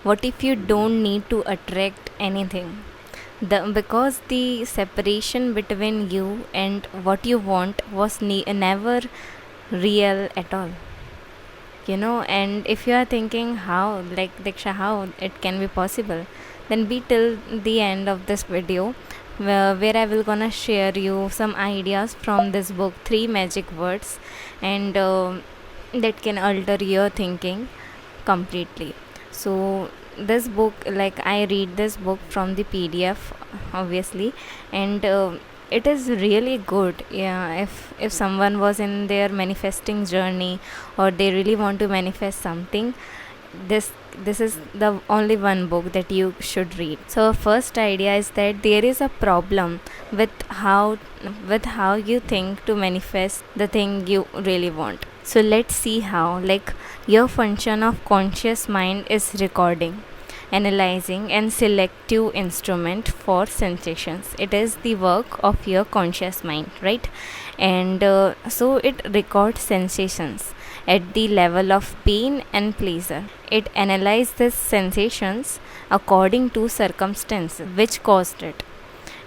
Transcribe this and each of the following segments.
What if you don't need to attract anything? Because the separation between you and what you want was never real at all. And if you are thinking how, like Diksha, how it can be possible, then be till the end of this video, where I will gonna share you some ideas from this book, Three Magic Words, and that can alter your thinking completely. So this book, like, I read this book from the PDF, obviously, and it is really good. Yeah, if someone was in their manifesting journey, or they really want to manifest something, this is the only one book that you should read. So first idea is that there is a problem with how you think to manifest the thing you really want. So let's see how. Like, your function of conscious mind is recording, analyzing, and selective instrument for sensations. It is the work of your conscious mind, right? And so it records sensations at the level of pain and pleasure. It analyzes sensations according to circumstances which caused it.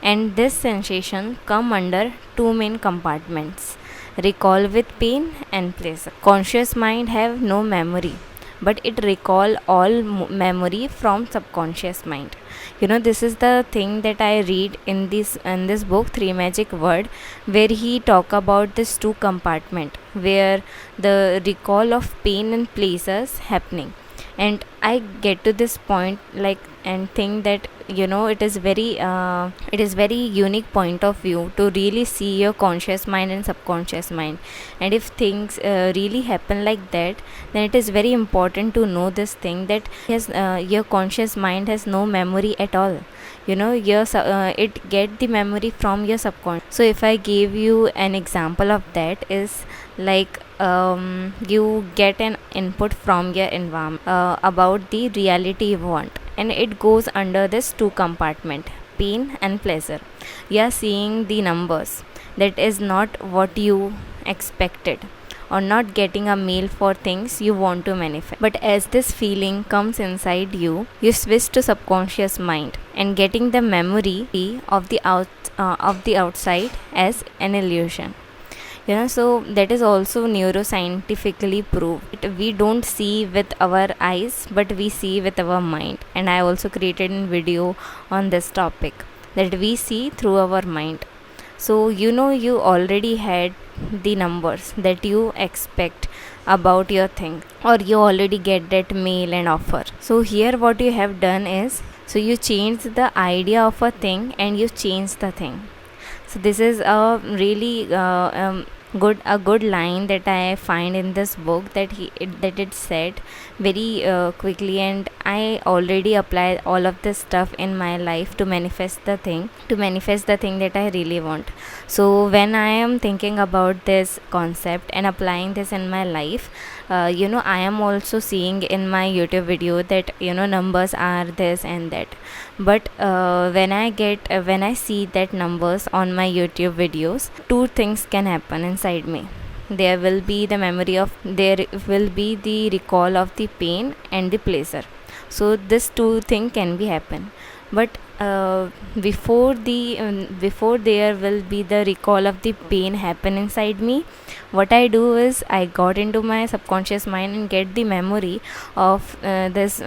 And this sensation come under two main compartments: recall with pain and pleasure. Conscious mind have no memory, but it recall all memory from subconscious mind. This is the thing that I read in this book, Three Magic Word, where he talk about this two compartment, where the recall of pain and pleasures happening. And I get to this point, like, and think that it is very unique point of view to really see your conscious mind and subconscious mind. And if things really happen like that, then it is very important to know this thing, that your conscious mind has no memory at all. It get the memory from your subconscious. So if I give you an example of that, is like, you get an input from your environment about the reality you want, and it goes under this two compartment, pain and pleasure. You are seeing the numbers that is not what you expected, or not getting a mail for things you want to manifest. But as this feeling comes inside you, you switch to subconscious mind and getting the memory of the outside as an illusion. So that is also neuroscientifically proved. We don't see with our eyes, but we see with our mind. And I also created a video on this topic, that we see through our mind. So you already had the numbers that you expect about your thing, or you already get that mail and offer. So here what you have done is, so you change the idea of a thing and you change the thing. So this is a really good line that I find in this book, that it said very quickly, and I already apply all of this stuff in my life to manifest the thing that I really want. So when I am thinking about this concept and applying this in my life, I am also seeing in my YouTube video that numbers are this and that. But when I see that numbers on my YouTube videos, two things can happen inside me. There will be the recall of the pain and the pleasure. So this two thing can be happen. But before there will be the recall of the pain happen inside me, what I do is, I got into my subconscious mind and get the memory of this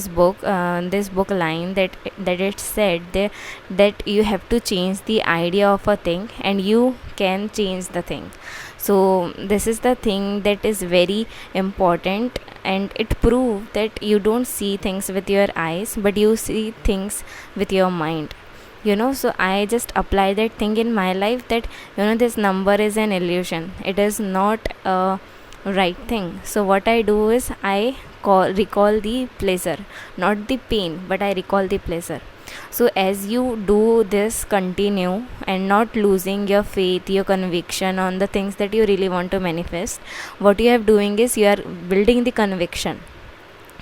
book line, that it said there, that you have to change the idea of a thing and you can change the thing. So this is the thing that is very important, and it proves that you don't see things with your eyes, but you see things with your mind. So I just apply that thing in my life, that this number is an illusion, it is not a right thing. So what I do is, I recall the pleasure, not the pain, but I recall the pleasure. So as you do this, continue, and not losing your faith, your conviction on the things that you really want to manifest, what you are doing is, you are building the conviction,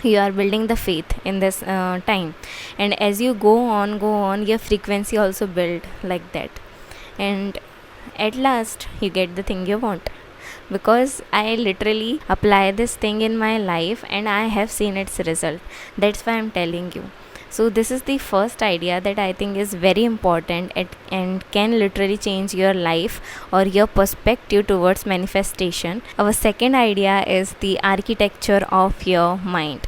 you are building the faith in this time. And as you go on, your frequency also build like that, and at last you get the thing you want. because I literally apply this thing in my life and I have seen its result. That's why I'm telling you. So this is the first idea that I think is very important and can literally change your life or your perspective towards manifestation. Our second idea is the architecture of your mind.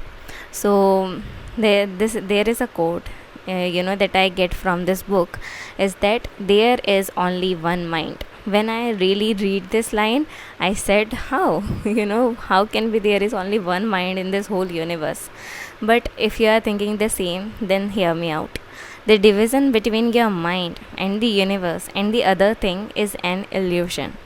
So there is a quote, that I get from this book, is that there is only one mind. When I really read this line, I said, how? How can be there is only one mind in this whole universe? But if you are thinking the same, then hear me out. The division between your mind and the universe and the other thing is an illusion.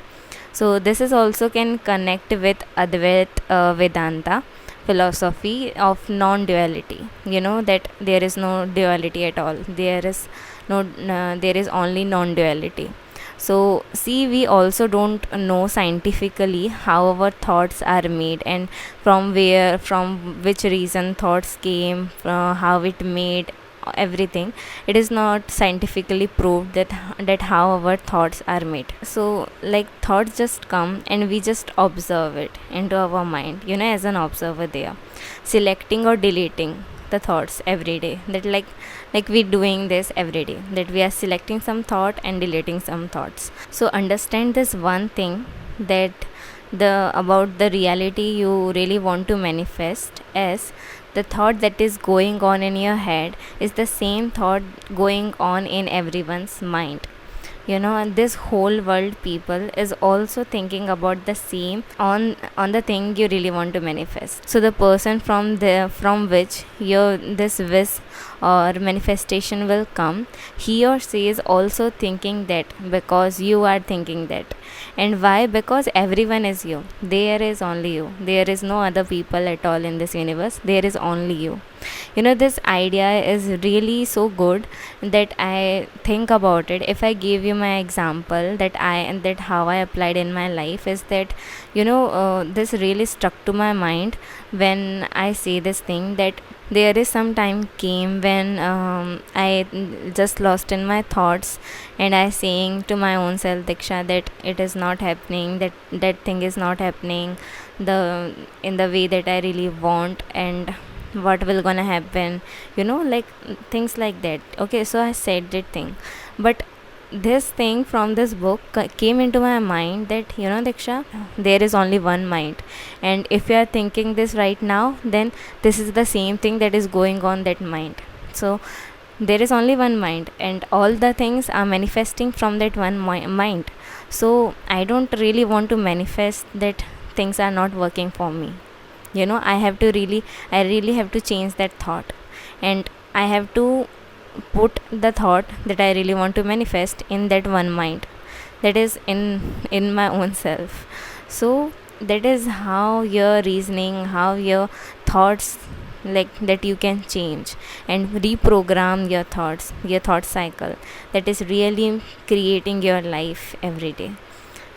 So this is also can connect with Advaita Vedanta philosophy of non-duality. That there is no duality at all. There is only non-duality. So see, we also don't know scientifically how our thoughts are made and from which reason thoughts came, how it made, everything. It is not scientifically proved that how our thoughts are made. So like thoughts just come and we just observe it into our mind, as an observer there, selecting or deleting the thoughts every day. That like we doing this every day, that we are selecting some thought and deleting some thoughts. So understand this one thing, that the about the reality you really want to manifest, as the thought that is going on in your head is the same thought going on in everyone's mind. And this whole world people is also thinking about the same on the thing you really want to manifest. So the person from which your this wish or manifestation will come, he or she is also thinking that, because you are thinking that. And why? Because everyone is you. There is only you. There is no other people at all in this universe. There is only you. This idea is really so good that I think about it. If I give you my example, that how I applied in my life, is that this really stuck to my mind when I say this thing, that there is some time came when I just lost in my thoughts, and I saying to my own self, Diksha, that it is not happening, that thing is not happening in the way that I really want, and what will gonna happen, like things like that. Okay, so I said that thing, but this thing from this book came into my mind, that Diksha, there is only one mind, and if you are thinking this right now, then this is the same thing that is going on that mind. So there is only one mind, and all the things are manifesting from that one mind. So I don't really want to manifest that things are not working for me. I really have to change that thought, and I have to put the thought that I really want to manifest in that one mind, that is in my own self. So that is how your reasoning, how your thoughts, like that you can change and reprogram your thoughts, your thought cycle, that is really creating your life every day.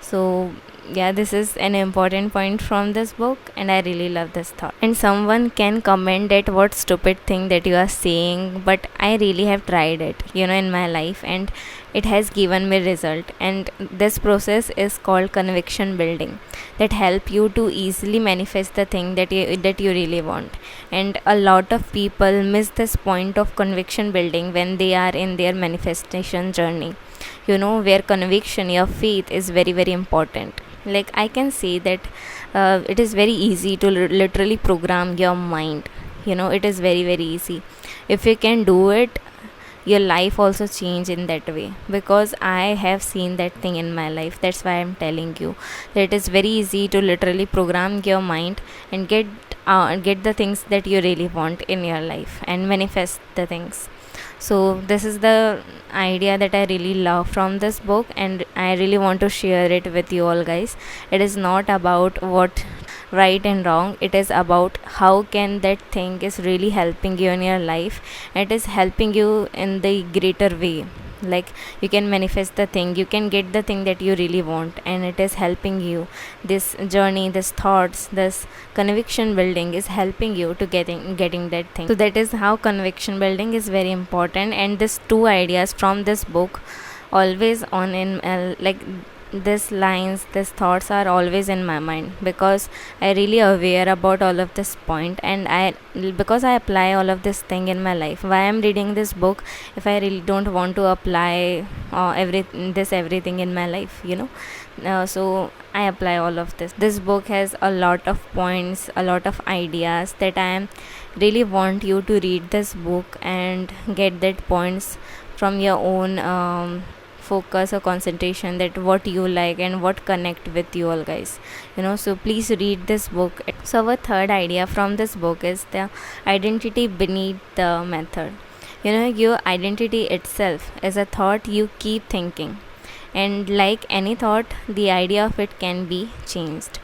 So yeah, this is an important point from this book, and I really love this thought. And someone can comment that what stupid thing that you are saying, but I really have tried it, in my life, and it has given me result. And this process is called conviction building, that help you to easily manifest the thing that you really want. And a lot of people miss this point of conviction building when they are in their manifestation journey, where conviction, your faith, is very very important. Like I can say that it is very easy to literally program your mind. It is very very easy. If you can do it, your life also change in that way, because I have seen that thing in my life. That's why I'm telling you that it is very easy to literally program your mind and get the things that you really want in your life and manifest the things. So this is the idea that I really love from this book, and I really want to share it with you all guys. It is not about what right and wrong, it is about how can that thing is really helping you in your life. It is helping you in the greater way, like you can manifest the thing, you can get the thing that you really want, and it is helping you. This journey, this thoughts, this conviction building is helping you to getting that thing. So that is how conviction building is very important. And these two ideas from this book always on in like these lines, these thoughts are always in my mind, because I really aware about all of this point, and because I apply all of this thing in my life. Why I'm reading this book if I really don't want to apply everything in my life, so I apply all of this book has a lot of points, a lot of ideas that I am really want you to read this book and get that points from your own focus or concentration, that what you like and what connect with you all, guys. So please read this book. So our third idea from this book is the identity beneath the method. Your identity itself is a thought you keep thinking, and like any thought, the idea of it can be changed.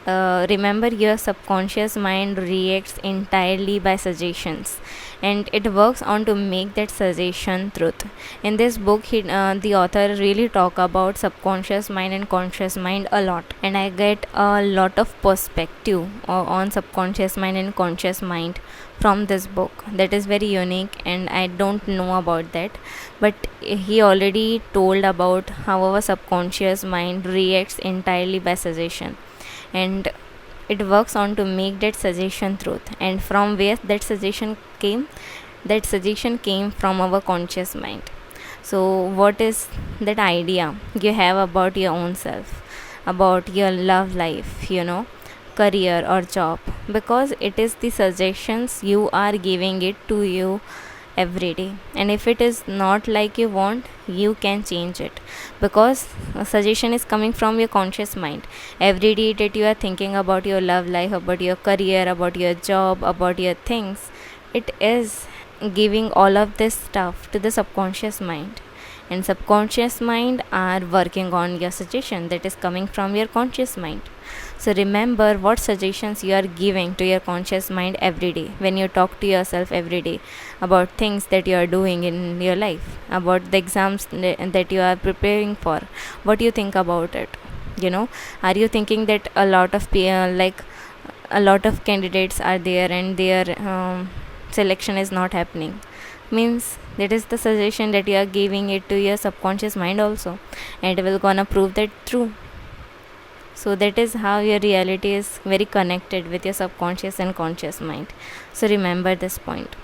Remember, your subconscious mind reacts entirely by suggestions, and it works on to make that suggestion truth. In this book, the author really talk about subconscious mind and conscious mind a lot, and I get a lot of perspective on subconscious mind and conscious mind from this book. That is very unique, and I don't know about that, but he already told about how our subconscious mind reacts entirely by suggestion, and it works on to make that suggestion truth. And from where that suggestion came from our conscious mind. So what is that idea you have about your own self, about your love life, career or job? Because it is the suggestions you are giving it to you every day, and if it is not like you want, you can change it, because a suggestion is coming from your conscious mind. Every day that you are thinking about your love life, about your career, about your job, about your things, it is giving all of this stuff to the subconscious mind, and subconscious mind are working on your suggestion that is coming from your conscious mind. So remember what suggestions you are giving to your conscious mind every day, when you talk to yourself every day about things that you are doing in your life, about the exams that you are preparing for. What do you think about it? Are you thinking that a lot of a lot of candidates are there and their selection is not happening? Means that is the suggestion that you are giving it to your subconscious mind also, and it will gonna prove that true. So that is how your reality is very connected with your subconscious and conscious mind. So remember this point.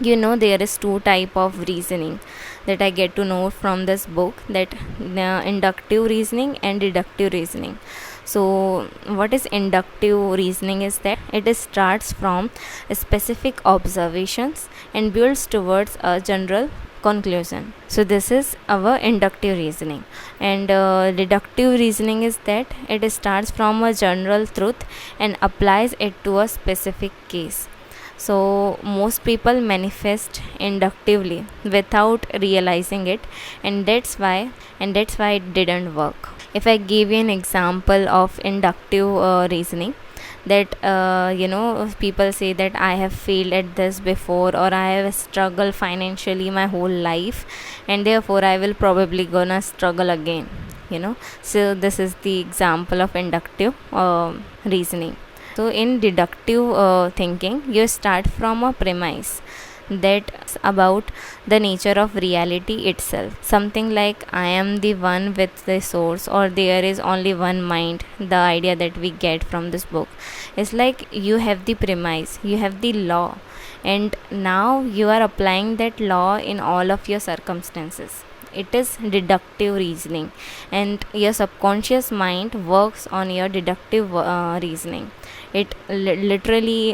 There is two type of reasoning that I get to know from this book, that inductive reasoning and deductive reasoning. So what is inductive reasoning is that it starts from specific observations and builds towards a general conclusion. So this is our inductive reasoning, and deductive reasoning is that it starts from a general truth and applies it to a specific case. So most people manifest inductively without realizing it, and that's why it didn't work. If I give you an example of inductive reasoning, that people say that I have failed at this before, or I have struggled financially my whole life, and therefore I will probably gonna struggle again. So this is the example of inductive reasoning. So in deductive thinking, you start from a premise that's about the nature of reality itself. Something like I am the one with the source, or there is only one mind. The idea that we get from this book is like you have the premise, you have the law, and now you are applying that law in all of your circumstances. It is deductive reasoning, and your subconscious mind works on your deductive reasoning. It literally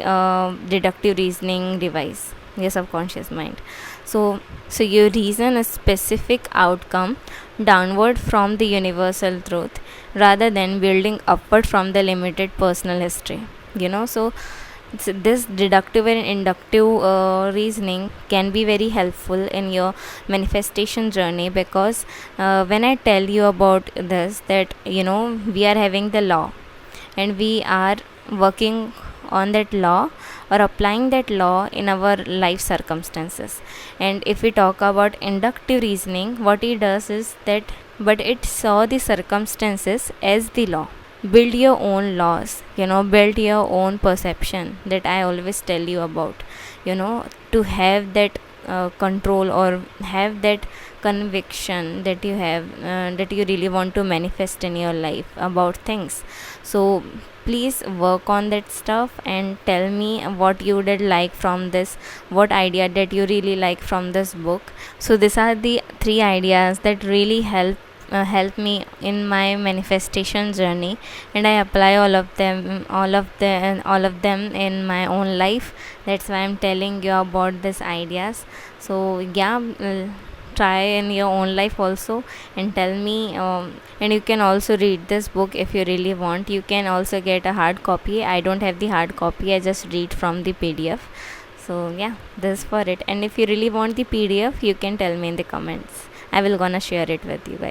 deductive reasoning device your subconscious mind. So you reason a specific outcome downward from the universal truth, rather than building upward from the limited personal history. So this deductive and inductive reasoning can be very helpful in your manifestation journey, because when I tell you about this, that we are having the law, and we are working on that law or applying that law in our life circumstances. And if we talk about inductive reasoning, what it does is that, but it saw the circumstances as the law. Build your own laws, build your own perception, that I always tell you about, to have that control or have that conviction that you have, that you really want to manifest in your life about things. So please work on that stuff and tell me what you did like from this, what idea that you really like from this book. So these are the three ideas that really help me in my manifestation journey, and I apply all of them in my own life. That's why I'm telling you about these ideas. So yeah, try in your own life also and tell me. And you can also read this book if you really want. You can also get a hard copy. I don't have the hard copy, I just read from the PDF. So yeah, this is for it. And if you really want the PDF, you can tell me in the comments. I will gonna share it with you guys.